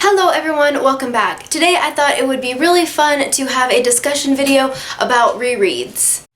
Hello everyone, welcome back. Today I thought it would be really fun to have a discussion video about rereads.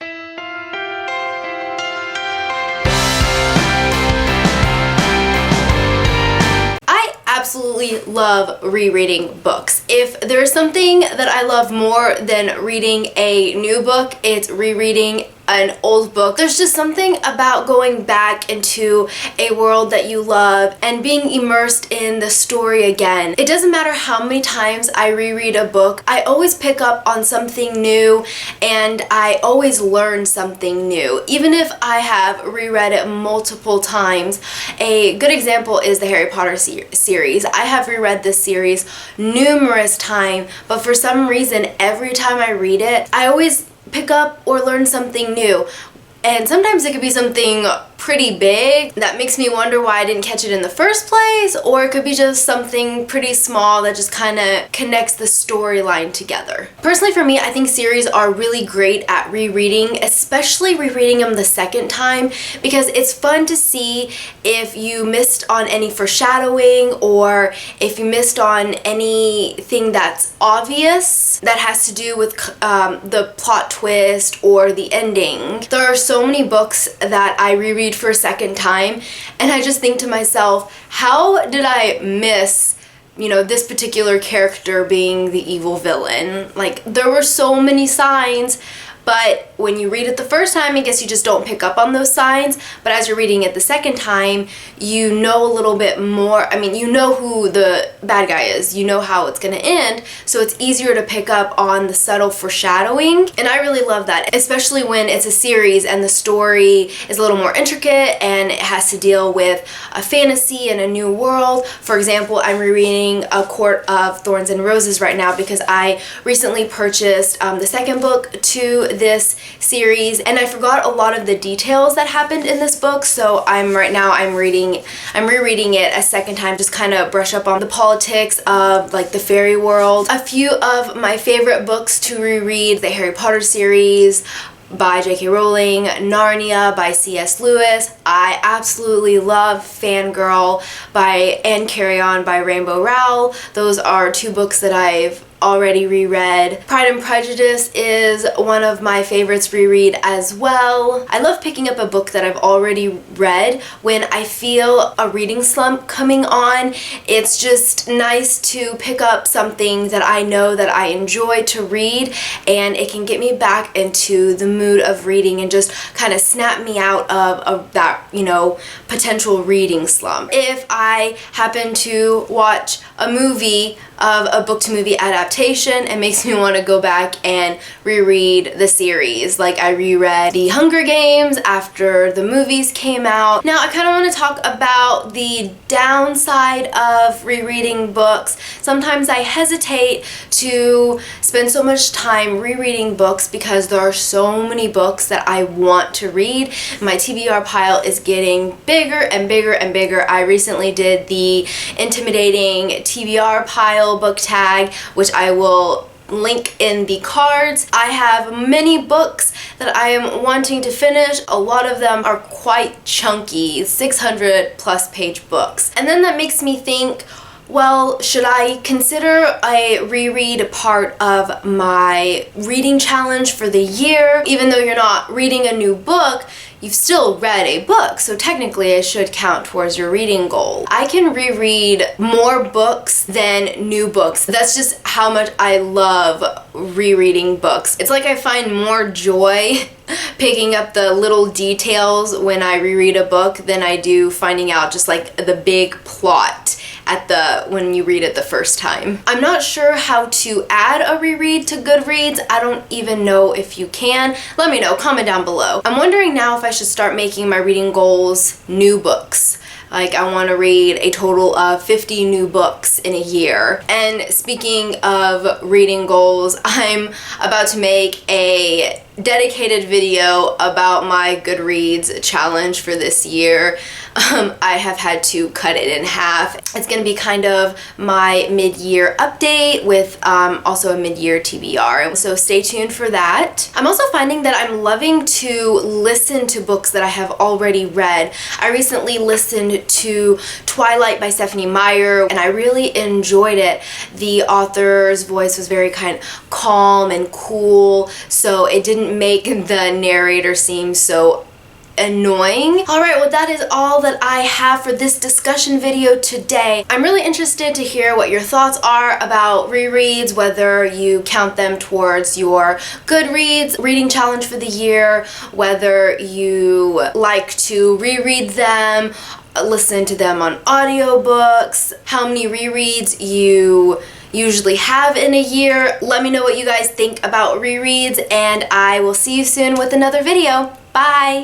I absolutely love rereading books. If there's something that I love more than reading a new book, it's rereading an old book. There's just something about going back into a world that you love and being immersed in the story again. It doesn't matter how many times I reread a book, I always pick up on something new and I always learn something new, even if I have reread it multiple times. A good example is the Harry Potter series. I have reread this series numerous times, but for some reason every time I read it, I always pick up or learn something new. And sometimes it could be something pretty big that makes me wonder why I didn't catch it in the first place, or it could be just something pretty small that just kind of connects the storyline together. Personally for me, I think series are really great at rereading, especially rereading them the second time, because it's fun to see if you missed on any foreshadowing or if you missed on anything that's obvious that has to do with the plot twist or the ending. There are so many books that I reread for a second time, and I just think to myself, how did I miss this particular character being the evil villain? Like, there were so many signs, but when you read it the first time, I guess you just don't pick up on those signs. But as you're reading it the second time, you know a little bit more. I mean, you know who the bad guy is. You know how it's going to end. So it's easier to pick up on the subtle foreshadowing. And I really love that, especially when it's a series and the story is a little more intricate and it has to deal with a fantasy and a new world. For example, I'm rereading A Court of Thorns and Roses right now because I recently purchased the second book to this series, and I forgot a lot of the details that happened in this book, so I'm rereading it a second time, just kind of brush up on the politics of like the fairy world. A few of my favorite books to reread: the Harry Potter series by J.K. Rowling, Narnia by C.S. Lewis. I absolutely love Fangirl and Carry On by Rainbow Rowell. Those are two books that I've already reread. Pride and Prejudice is one of my favorites reread as well. I love picking up a book that I've already read when I feel a reading slump coming on. It's just nice to pick up something that I know that I enjoy to read, and it can get me back into the mood of reading and just kind of snap me out of that, potential reading slump. If I happen to watch a movie of a book to movie adaptation, it makes me want to go back and reread the series. Like, I reread The Hunger Games after the movies came out. Now I kind of want to talk about the downside of rereading books. Sometimes I hesitate to spend so much time rereading books because there are so many books that I want to read. My TBR pile is getting bigger and bigger and bigger. I recently did the intimidating TBR pile book tag, which I will link in the cards. I have many books that I am wanting to finish. A lot of them are quite chunky, 600 plus page books. And then that makes me think, well, should I consider a reread part of my reading challenge for the year? Even though you're not reading a new book, you've still read a book, so technically it should count towards your reading goal. I can reread more books than new books. That's just how much I love rereading books. It's like I find more joy picking up the little details when I reread a book than I do finding out just like the big plot when you read it the first time. I'm not sure how to add a reread to Goodreads. I don't even know if you can. Let me know, comment down below. I'm wondering now if I should start making my reading goals new books. Like, I want to read a total of 50 new books in a year. And speaking of reading goals, I'm about to make a dedicated video about my Goodreads challenge for this year. I have had to cut it in half. It's going to be kind of my mid-year update with also a mid-year TBR, so stay tuned for that. I'm also finding that I'm loving to listen to books that I have already read. I recently listened to Twilight by Stephanie Meyer, and I really enjoyed it. The author's voice was very kind of calm and cool, so it didn't make the narrator seem so annoying. Alright, well that is all that I have for this discussion video today. I'm really interested to hear what your thoughts are about rereads, whether you count them towards your Goodreads reading challenge for the year, whether you like to reread them, listen to them on audiobooks, how many rereads you usually have in a year. Let me know what you guys think about rereads, and I will see you soon with another video. Bye!